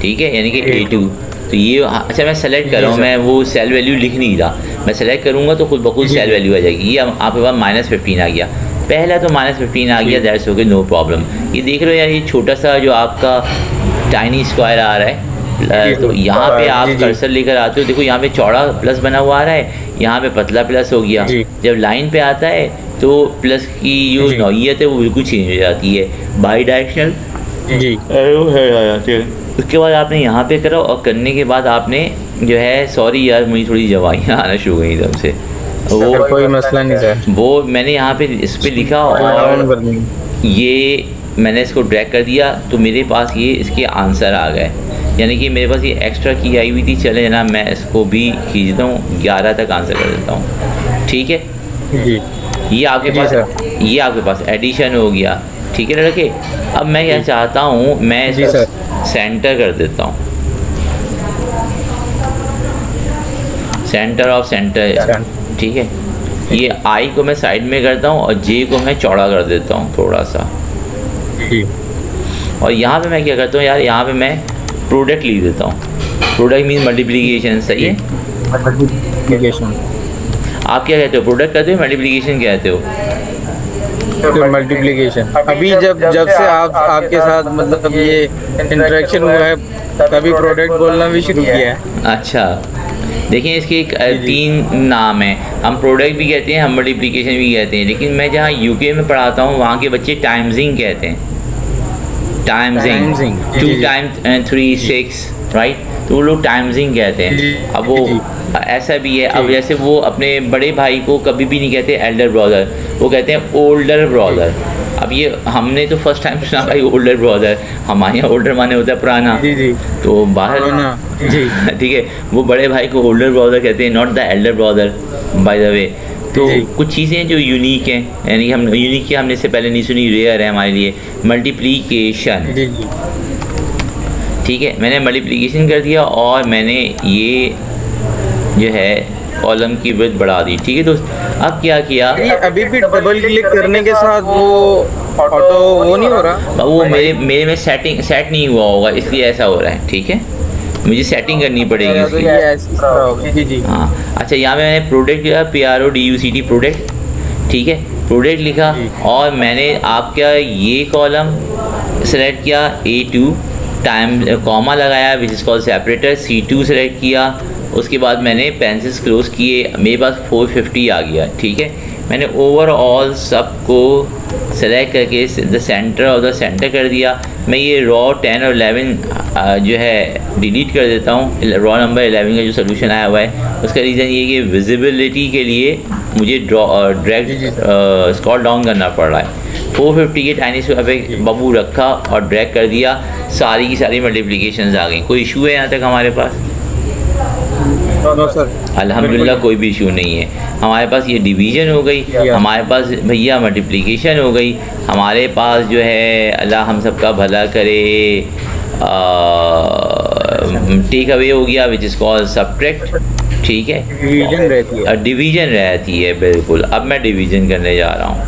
[SPEAKER 1] ठीक है, यानी कि A2। तो ये अच्छा मैं सेलेक्ट कर रहा हूँ, मैं वो सेल वैल्यू लिख नहीं रहा, मैं सेलेक्ट करूँगा तो खुद ब खुद सेल वैल्यू आ जाएगी। ये आपके पास -15 आ गया, पहला तो -15 आ गया, दैट्स ओके, नो प्रॉब्लम। ये देख रहे हो यार, ये छोटा सा जो आपका टाइनी स्क्वायर आ रहा है, तो यहाँ पे आप कर्सर लेकर आते हो, देखो यहाँ पे चौड़ा प्लस बना हुआ आ रहा है, यहाँ पे पतला प्लस हो गया। जब लाइन पे आता है तो प्लस की जो नौइयत है वो बिल्कुल चेंज हो जाती है, बाई डायरेक्शनल एरो है आ जाते हैं। उसके बाद आपने यहाँ पे करा, और करने के बाद आपने जो है, सॉरी यार मुझे थोड़ी दवाइयाँ आना शुरू हो गई एकदम से, वो
[SPEAKER 2] कोई मसला नहीं सर,
[SPEAKER 1] वो मैंने यहाँ पे इस पर लिखा और ये मैंने इसको ड्रैग कर दिया, तो मेरे पास ये इसके आंसर आ गए। यानी कि मेरे पास ये एक्स्ट्रा की आई हुई थी, चले ना मैं इसको भी खींचता हूँ, 11 तक आंसर कर देता हूँ। ठीक है
[SPEAKER 2] जी,
[SPEAKER 1] ये आपके पास एडिशन हो गया। ठीक है लड़के, अब मैं क्या चाहता हूँ, मैं इसको सेंटर कर देता हूँ, सेंटर ऑफ सेंटर। ठीक है, ये आई को मैं साइड में करता हूँ और जे को मैं चौड़ा कर देता हूँ थोड़ा सा। और यहाँ पे मैं क्या करता हूँ यार, यहाँ पे मैं प्रोडक्ट लिख देता हूँ, प्रोडक्ट मीन मल्टीप्लिकेशन। सही है, आप क्या कहते हो, प्रोडक्ट कहते हो, मल्टीप्लिकेशन कहते हो?
[SPEAKER 2] मल्टीप्लिकेशन। अभी जब से आपके साथ मतलब ये इंटरेक्शन हुआ है, तभी प्रोडक्ट बोलना भी शुरू किया है।
[SPEAKER 1] अच्छा, देखिए इसके एक 3 नाम हैं, हम प्रोडक्ट भी कहते हैं, हम मल्टीप्लिकेशन भी कहते हैं, लेकिन मैं जहाँ यूके में पढ़ाता हूँ वहाँ के बच्चे टाइम्सिंग कहते हैं, टाइम्सिंग, 2 टाइम्स 3 6, राइट, तो वो लोग टाइम्सिंग कहते हैं। अब वो ऐसा भी है, अब जैसे वो अपने बड़े भाई को कभी भी नहीं कहते एल्डर ब्रदर, वो कहते हैं ओल्डर ब्रदर। अब ये हमने तो फर्स्ट टाइम सुना भाई ओल्डर ब्रदर, हमारे यहाँ ओल्डर माने होता है पुराना, तो बाहर ठीक है, वो बड़े भाई को ओल्डर ब्रदर कहते हैं, not the Elder brother by the way. तो कुछ चीज़ें जो यूनिक हैं, यानी कि हम यूनिक की हमने इससे पहले नहीं सुनी, रेयर है हमारे लिए। मल्टीप्लिकेशन, ठीक है, मैंने मल्टीप्लिकेशन कर दिया और मैंने ये जो है कॉलम की विड्थ बढ़ा दी। ठीक है दोस्त, अब क्या किया,
[SPEAKER 2] ये अभी भी डबल क्लिक करने के साथ वो ऑटो वो नहीं हो रहा?
[SPEAKER 1] वो मेरे में सेट नहीं हुआ होगा, इसलिए ऐसा हो रहा है। ठीक है, मुझे सेटिंग करनी पड़ेगी
[SPEAKER 2] तो
[SPEAKER 1] उसकी।
[SPEAKER 2] ये ऐसी तरह होगा। जी जी।
[SPEAKER 1] हाँ अच्छा, यहाँ पे मैंने प्रोडक्ट लिखा, PRODUCT प्रोडक्ट। ठीक है, प्रोडक्ट लिखा
[SPEAKER 2] जी।
[SPEAKER 1] और मैंने आपका ये कॉलम सेलेक्ट किया A2, टाइम कॉमा लगाया विच is called separator, C2 select किया। उसके बाद मैंने पेंसिल्स क्लोज किए, मेरे पास 450 आ गया। ठीक है, मैंने ओवरऑल सबको सेलेक्ट करके the centre of the centre कर दिया। मैं ये रॉ 10 और 11 जो है डिलीट कर देता हूँ। रॉ नंबर 11 का जो सोल्यूशन आया हुआ है उसका रीज़न ये कि विजिबिलिटी के लिए मुझे ड्रैग स्क्रॉल डाउन करना पड़ रहा है। 450 के टाइनी स्क्वायर पे बबू रखा और ड्रैग कर दिया, सारी की सारी मल्टीप्लिकेशंस आ गई। कोई इशू है यहाँ तक हमारे पास?
[SPEAKER 2] नो सर,
[SPEAKER 1] अल्हम्दुलिल्लाह कोई भी इशू नहीं है। हमारे पास ये डिवीज़न हो गई, हमारे पास भैया मल्टीप्लिकेशन हो गई, हमारे पास जो है अल्लाह हम सबका भला करे टेक अवे हो गया विच इज़ कॉल्ड सब्ट्रैक्ट। ठीक है,
[SPEAKER 2] डिवीजन रहती है।
[SPEAKER 1] डिवीज़न रहती है बिल्कुल। अब मैं डिवीज़न करने जा रहा हूँ।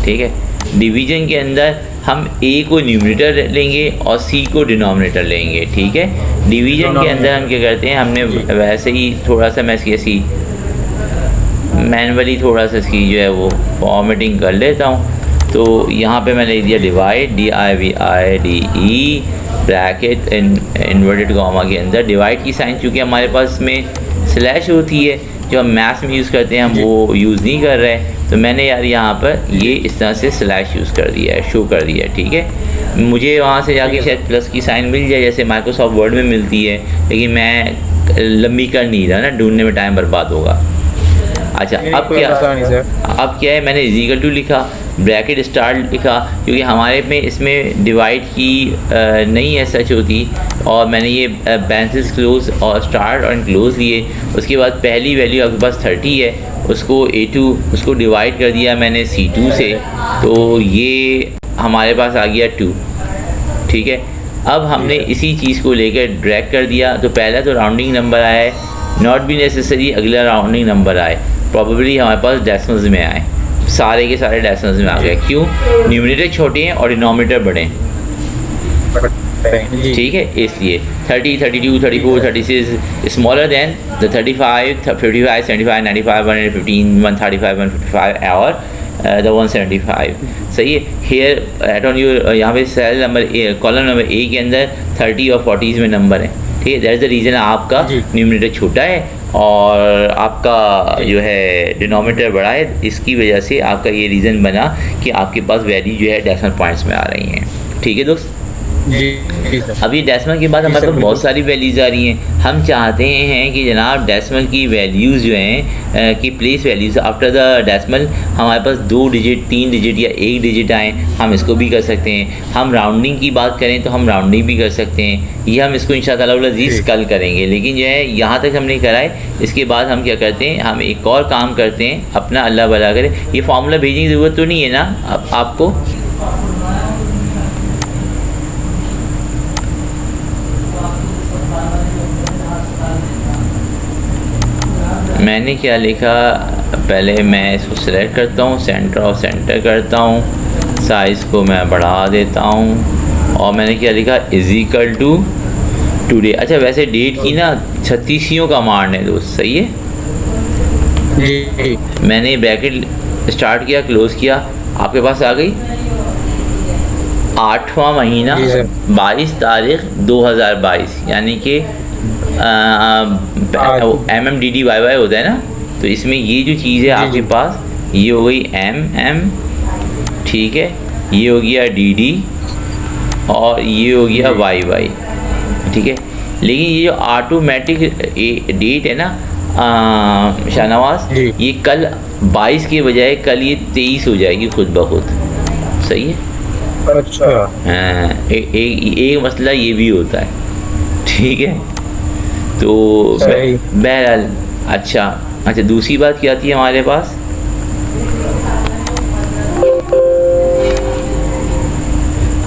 [SPEAKER 1] ठीक है, डिवीज़न के अंदर हम A को न्यूमरेटर लेंगे और C को डिनोमिनेटर लेंगे। ठीक है, डिवीज़न के अंदर हम क्या करते हैं, हमने वैसे ही थोड़ा सा मैं इसकी मैनुअली थोड़ा सा इसकी जो है वो फॉर्मेटिंग कर लेता हूँ। तो यहाँ पे मैंने लिख दिया divide, DIVIDE bracket inverted comma के अंदर डिवाइड की साइन, चूँकि हमारे पास में स्लैश होती है जो हम मैथ्स में यूज़ करते हैं, हम वो यूज़ नहीं कर रहे हैं, तो मैंने यार यहाँ पर ये इस तरह से स्लैश यूज़ कर दिया है, शो कर दिया है। ठीक है, मुझे वहाँ से जाके शायद प्लस की साइन मिल जाए जैसे माइक्रोसॉफ्ट वर्ड में मिलती है, लेकिन मैं लंबी कर नहीं रहा ना, ढूंढने में टाइम बर्बाद होगा। अच्छा, अब क्या है, मैंने इक्वल टू लिखा, ब्रैकेट स्टार्ट लिखा, क्योंकि हमारे में इसमें डिवाइड की नहीं है सच होती, और मैंने ये पेंसिल्स क्लोज और स्टार्ट और क्लोज लिए। उसके बाद पहली वैल्यू आपके पास 30 है, उसको A2 उसको डिवाइड कर दिया मैंने C2 से, तो ये हमारे पास आ गया 2। ठीक है, अब हमने इसी चीज़ को लेकर ड्रैग कर दिया, तो पहला तो राउंडिंग नंबर आया है, नॉट बी नेसेसरी अगला राउंडिंग नंबर आए, प्रॉबेबली हमारे पास डेसिमल्स में आए, सारे के सारे डेसिमल्स में आ गए। क्यों? न्यूमरेटर छोटे हैं और डिनोमिनेटर बड़े हैं। ठीक है, इसलिए 30, 32, 34, 36 स्मॉलर देन द 35, 55, 75, 95, 115, 135, 155 और द 175। सही है, हेयर एट ऑन यू यहाँ पे cell number column number A के अंदर 30 और 40 में नंबर है। ठीक है, दैट इज़ द रीज़न आपका न्यूमरेटर छोटा है और आपका जो है डिनोमिनेटर बड़ा है, इसकी वजह से आपका ये रीज़न बना कि आपके पास वैल्यू जो है डेसिमल पॉइंट्स में आ रही हैं। ठीक है दोस्त,
[SPEAKER 2] जी सर।
[SPEAKER 1] अब ये डेसिमल के बाद हमारे पास बहुत सारी वैल्यूज़ आ रही हैं। हम चाहते हैं कि जनाब डेसिमल की वैल्यूज़ जो हैं कि place values after the decimal हमारे पास 2 डिजिट, 3 डिजिट या 1 डिजिट आए, हम इसको भी कर सकते हैं। हम राउंडिंग की बात करें तो हम राउंडिंग भी कर सकते हैं, ये हम इसको इंशाअल्लाह अज़ीज़ कल करेंगे। लेकिन जो है यहाँ तक हमने करा है, इसके बाद हम क्या करते हैं, हम एक और काम करते हैं अपना, अल्लाह भला करे। ये फार्मूला भेजने की ज़रूरत तो नहीं है ना अब आपको? मैंने क्या लिखा, पहले मैं इसको सिलेक्ट करता हूँ, सेंटर ऑफ सेंटर करता हूँ, साइज़ को मैं बढ़ा देता हूँ, और मैंने क्या लिखा, इज इक्वल टू टुडे। अच्छा, वैसे डेट की ना 36 का मान है दोस्त, सही है।
[SPEAKER 2] जी,
[SPEAKER 1] मैंने ब्रैकेट स्टार्ट किया, क्लोज किया, आपके पास आ गई 8वां महीना 22 तारीख 2022, यानी कि MMDDYY होता है ना, तो इसमें ये जो चीज़ है आपके पास, ये हो गई MM, ठीक है, ये हो गया DD और ये हो गया YY। ठीक है, लेकिन ये जो ऑटोमेटिक डेट है ना शाहनवाज, ये कल 22 के बजाय कल ये 23 हो जाएगी खुद ब खुद। सही है।
[SPEAKER 2] अच्छा,
[SPEAKER 1] हाँ, एक मसला ये भी होता है। ठीक है, तो बहरहाल अच्छा दूसरी बात क्या थी हमारे पास,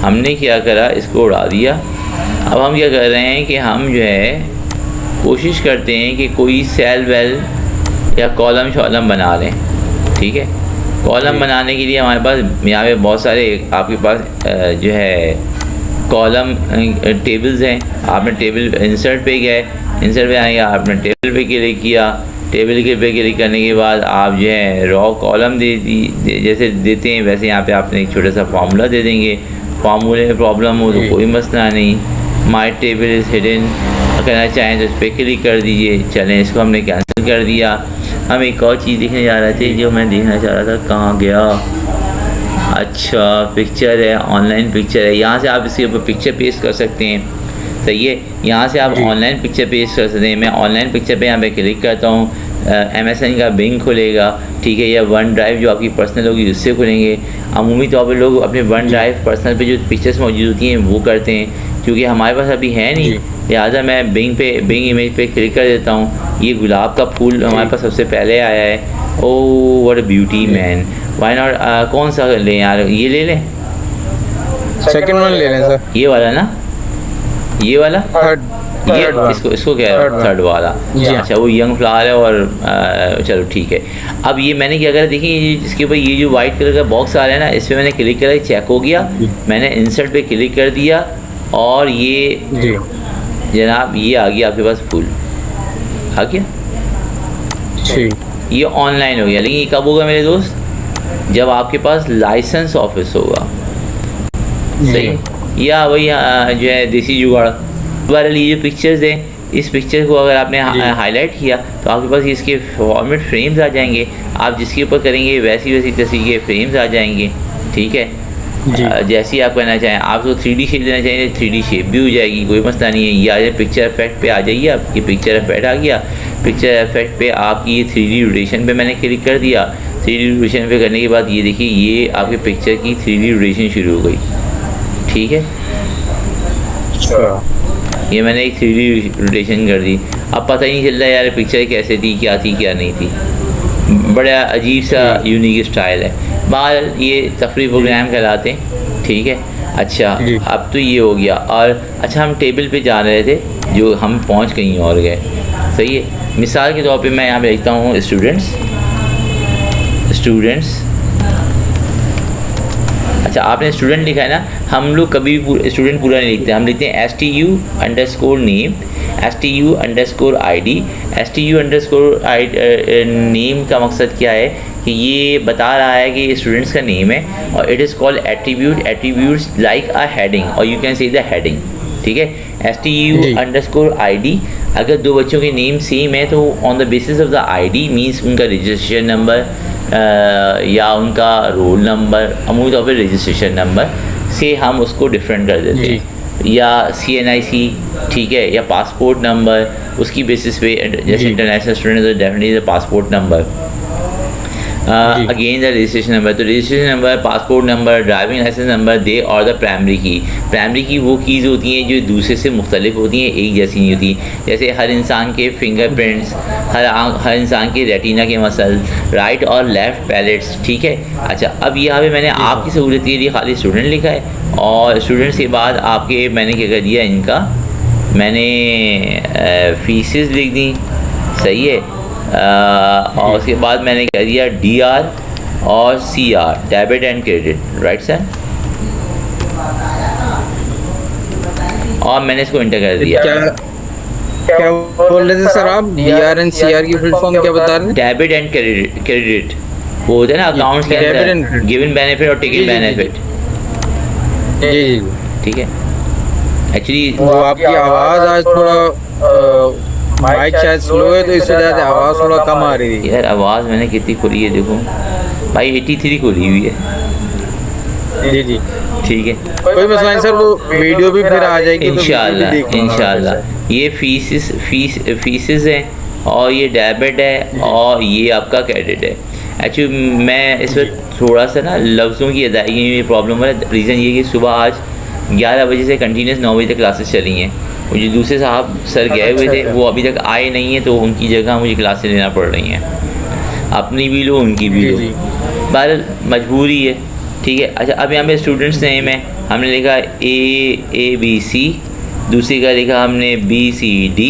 [SPEAKER 1] हमने क्या करा, इसको उड़ा दिया। अब हम क्या कर रहे हैं कि हम जो है कोशिश करते हैं कि कोई सेल वेल या कॉलम शॉलम बना लें। ठीक है, कॉलम बनाने के लिए हमारे पास यहाँ पे बहुत सारे आपके पास जो है कॉलम टेबल्स हैं। आपने टेबल इंसर्ट पे गए, इंसर्ट पे आएगा, आपने टेबल पे क्लिक किया, टेबल के पे क्लिक करने के बाद आप जो है रॉ कॉलम जैसे देते हैं वैसे यहाँ पे आपने एक छोटा सा फार्मूला दे देंगे। फार्मूले में प्रॉब्लम हो तो कोई मसला नहीं, माई टेबल इज़ हिडन करना चाहें तो इस पर क्लिक कर दीजिए। चलें, इसको हमने कैंसिल कर दिया। हम एक और चीज़ देखने जा रहे थे जो मैं देखना चाह रहा था, कहाँ गया? अच्छा, पिक्चर है, ऑनलाइन पिक्चर है। यहाँ से आप इसके ऊपर पिक्चर पेस्ट कर सकते हैं। सही है, यहाँ से आप ऑनलाइन पिक्चर पेस्ट कर सकते हैं। मैं ऑनलाइन पिक्चर पे यहाँ पे क्लिक करता हूँ, MSN का बिंग खुलेगा। ठीक है, या वन ड्राइव जो आपकी पर्सनल होगी उससे खुलेंगे। अमूमी तौर पर लोग अपने वन ड्राइव पर्सनल पे जो पिक्चर्स मौजूद होती हैं वो करते हैं, क्योंकि हमारे पास अभी है नहीं, लिहाजा मैं बिंग इमेज पे क्लिक कर देता हूँ। ये गुलाब का फूल हमारे पास सबसे पहले आया है। Oh what a beauty man, why not? कौन सा लें यार, ये ले लें?
[SPEAKER 2] सेकंड वन ले लें सर।
[SPEAKER 1] ये वाला ना, ये वाला, ये
[SPEAKER 2] थर्ड
[SPEAKER 1] इसको क्या है, थर्ड वाला। अच्छा, वो यंग फ्लावर है और चलो ठीक है। अब ये मैंने क्या करा, देखिए इसके ऊपर ये जो वाइट कलर का बॉक्स आ रहा है ना, इस पर मैंने क्लिक करा, चेक हो गया। मैंने इंसर्ट पे क्लिक कर दिया और ये जनाब ये आ गया आपके पास फूल आ गया। ये ऑनलाइन हो गया, लेकिन ये कब होगा मेरे दोस्त? जब आपके पास लाइसेंस ऑफिस होगा। सही, या वही जो है देसी जुगाड़ वाले ये जो पिक्चर्स हैं, इस पिक्चर को अगर आपने हाईलाइट किया तो आपके पास इसके फॉर्मेट फ्रेम्स आ जाएंगे। आप जिसके ऊपर करेंगे वैसी तस्वीर के फ्रेम्स आ जाएंगे। ठीक है, जैसी आप करना चाहें, आप तो 3D शेप देना चाहेंगे 3D शेप भी हो जाएगी, कोई मसला नहीं है। ये आ जाए पिक्चर इफेक्ट पे आ जाइए, आपकी पिक्चर इफेक्ट आ गया। पिक्चर इफेक्ट पे आपकी ये 3D रोटेशन पे मैंने क्लिक कर दिया। 3D रोटेशन पे करने के बाद ये देखिए ये आपके पिक्चर की 3D रोटेशन शुरू हो गई। ठीक है, ये मैंने एक 3D रोटेशन कर दी। अब पता ही नहीं चल रहा यार पिक्चर कैसे थी, क्या थी क्या नहीं थी। बड़ा अजीब सा यूनिक स्टाइल है। बाहर ये तफरीह प्रोग्राम कहलाते हैं। ठीक है, अच्छा अब तो ये हो गया। और अच्छा, हम टेबल पे जा रहे थे, जो हम पहुंच कहीं और गए। सही है, मिसाल के तौर पे मैं यहाँ पे लिखता हूँ स्टूडेंट्स। अच्छा, आपने स्टूडेंट लिखा है ना, हम लोग कभी भी स्टूडेंट पूरा नहीं लिखते, हम लिखते हैं STU_name, STU_ID। STU_name का मकसद क्या है कि ये बता रहा है कि स्टूडेंट्स का नेम है, और it is called attributes like a heading, और you can say the heading. ठीक है, STU_ID। अगर दो बच्चों के नेम सेम है तो on the basis of the ID means उनका रजिस्ट्रेशन नंबर या उनका रोल नंबर, अमूमन तौर पर रजिस्ट्रेशन नंबर से हम उसको डिफरेंट कर देते हैं, या CNIC। ठीक है, या पासपोर्ट नंबर, उसकी बेसिस पे जैसे इंटरनेशनल स्टूडेंट तो definitely the passport number. Again the registration number, तो registration number, passport number, driving licence number दे, और द प्राइमरी की वो कीज़ होती हैं जो दूसरे से मुख्तलिफ होती हैं, एक जैसी नहीं होती। जैसे हर इंसान के फिंगरप्रिंट्स, हर इंसान के रेटिना के मसल, राइट और लेफ़्ट पैलेट्स। ठीक है, अच्छा अब यहाँ पे मैंने आपकी सहूलियत के लिए खाली स्टूडेंट लिखा है, और स्टूडेंट्स के बाद आपके मैंने क्या कर दिया, इनका मैंने फीसेस लिख दी। सही है, और उसके बाद मैंने कह दिया DR और CR, debit and credit. Right sir, और मैंने इसको इंटर कर दिया।
[SPEAKER 2] क्या बोल रहे थे सर आप? DR एंड CR की फुल फॉर्म क्या बता रहे हैं?
[SPEAKER 1] डेबिट एंड क्रेडिट वो होता है ना अकाउंट्स के अंदर, गिवन बेनिफिट और टेकन बेनिफिट।
[SPEAKER 2] जी,
[SPEAKER 1] ठीक है। एक्चुअली
[SPEAKER 2] वो आपकी आवाज़ आज थोड़ा माइक शायद स्लो है तो इस वजह से आवाज़ थोड़ा कम आ रही है।
[SPEAKER 1] यार आवाज़ मैंने कितनी खुली है देखो भाई, 83 खुली हुई है।
[SPEAKER 2] जी
[SPEAKER 1] ठीक है,
[SPEAKER 2] कोई मसला नहीं सर, वो वीडियो भी फिर आ जाएगी
[SPEAKER 1] इंशाल्लाह। ये फीसेस हैं, और ये डेबिट है, और ये आपका क्रेडिट है। एक्चुअली मैं इस पर थोड़ा सा ना लफ्ज़ों की अदायगी में प्रॉब्लम है। रीज़न ये कि सुबह आज 11 बजे से कंटिन्यूस 9 बजे तक क्लासेस चली हैं। वो जो दूसरे साहब सर गए हुए थे वो अभी तक आए नहीं हैं, तो उनकी जगह मुझे क्लासेस लेना पड़ रही हैं, अपनी भी लो उनकी भी लो, बहरहाल मजबूरी है। ठीक है, अच्छा अब यहाँ पे स्टूडेंट्स नेम है, हमने लिखा ABC, दूसरी का लिखा हमने BCD,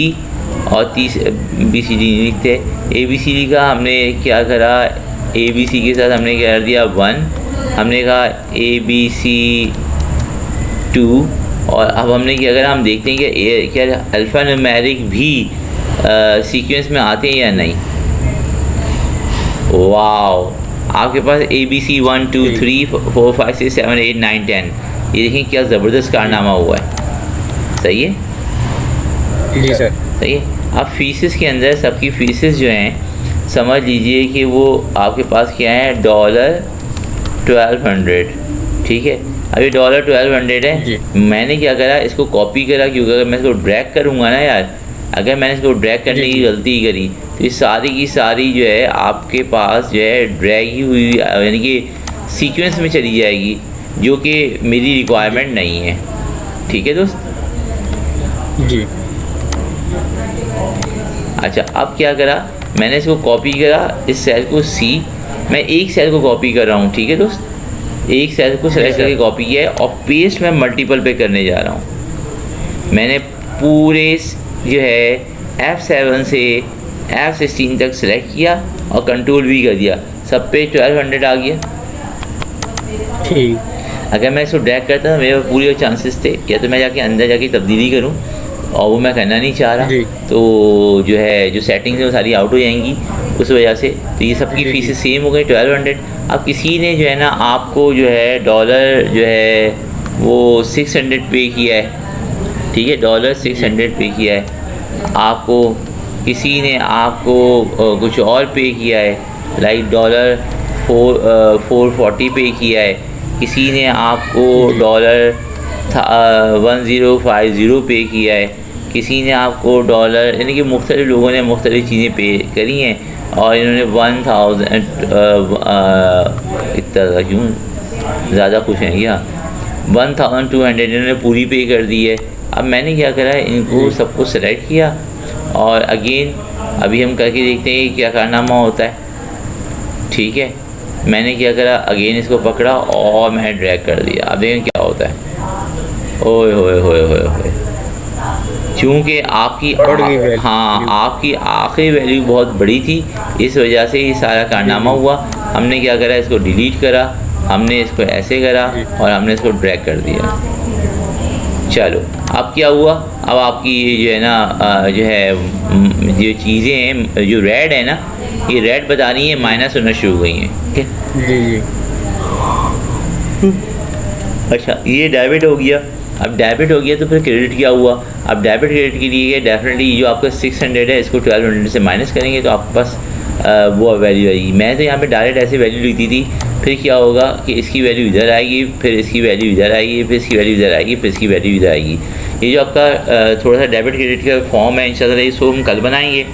[SPEAKER 1] और बी सी डी नहीं लिखते। ए बी सी डी का हमने क्या करा, ए बी सी के साथ हमने क्या कर दिया 1, हमने कहा ए बी सी 2, और अब हमने क्या करा, हम देखते हैं कि क्या अल्फ़ा न्यूमेरिक भी सीक्वेंस में आते हैं या नहीं। वाओ, आपके पास ए बी सी 1 2 3 4 5 6 7 8 9 10, ये देखें क्या ज़बरदस्त कारनामा हुआ है। सही है
[SPEAKER 2] जी सर,
[SPEAKER 1] सही है। अब फीसिस के अंदर सबकी फीसिस जो हैं समझ लीजिए कि वो आपके पास क्या है $1200, ठीक है। अभी $1200 है, मैंने क्या करा, इसको कॉपी करा, क्योंकि अगर मैं इसको ड्रैग करूँगा ना यार, अगर मैंने इसको ड्रैग करने की गलती करी तो ये सारी की सारी जो है आपके पास जो है ड्रैग ही हुई, यानी कि सीक्वेंस में चली जाएगी, जो कि मेरी रिक्वायरमेंट नहीं है। ठीक है दोस्त
[SPEAKER 2] जी।
[SPEAKER 1] अच्छा, अब क्या करा, मैंने इसको कॉपी करा, इस सेल को सी, मैं एक सेल को कॉपी कर रहा हूँ, ठीक है दोस्त, एक सेल को सेलेक्ट करके कॉपी किया है और पेस्ट मैं मल्टीपल पे करने जा रहा हूँ। मैंने पूरे जो है F7 से F16 तक सेलेक्ट किया और कंट्रोल भी कर दिया, सब पे 1200 आ गया।
[SPEAKER 2] ठीक,
[SPEAKER 1] अगर मैं इसको ड्रैग करता तो मेरे पूरे चांसेस थे, या तो मैं जाके अंदर जाके तब्दीली करूं, और वो मैं करना नहीं चाह रहा, तो जो है जो सेटिंग्स है वो सारी आउट हो जाएंगी उस वजह से। तो ये सबकी फीसेस सेम हो गई 1200। अब किसी ने जो है ना आपको जो है डॉलर जो है वो 600 पे किया है, ठीक है, $600 पे किया है आपको, किसी ने आपको कुछ और पे किया है, लाइक $440 पे किया है, किसी ने आपको $1050 पे किया है, किसी ने आपको डॉलर, यानी कि मुख्तलिफ लोगों ने मुख्तलिफ चीज़ें पे करी हैं, और इन्होंने 1000 इतना क्यों ज़्यादा खुश हैं क्या, 1200 इन्होंने पूरी पे कर दी है। अब मैंने क्या करा है, इनको सबको सेलेक्ट किया और अगेन अभी हम करके देखते हैं कि क्या कारनामा होता है। ठीक है, मैंने क्या करा, अगेन इसको पकड़ा और मैंने ड्रैग कर दिया। अब देखें क्या होता है। ओए होए होए होए होए, चूँकि आपकी आपकी आखिरी वैल्यू बहुत बड़ी थी, इस वजह से ये सारा कारनामा हुआ। हमने क्या करा, इसको डिलीट करा, हमने इसको ऐसे करा और हमने इसको ड्रैग कर दिया। चलो, अब क्या हुआ, अब आपकी जो है ना जो है जो चीज़ें हैं जो रेड है ना, ये रेड बता रही है माइनस होना शुरू हो गई हैं। ठीक है
[SPEAKER 2] जी।
[SPEAKER 1] अच्छा, ये डेबिट हो गया। अब डेबिट हो गया तो फिर क्रेडिट क्या हुआ। अब डेबिट क्रेडिट के लिए डेफिनेटली जो आपका 600 है, इसको 1200 से माइनस करेंगे तो आपके पास वो वैल्यू आएगी। मैं तो यहाँ पे डायरेक्ट ऐसे वैल्यू लिखती थी, फिर क्या होगा कि इसकी वैल्यू इधर आएगी, फिर इसकी वैल्यू इधर आएगी, फिर इसकी वैल्यू इधर आएगी, फिर इसकी वैल्यू इधर आएगी। ये जो आपका थोड़ा सा डेबिट क्रेडिट का फॉर्म है, इंशाल्लाह इसको हम कल बनाएंगे।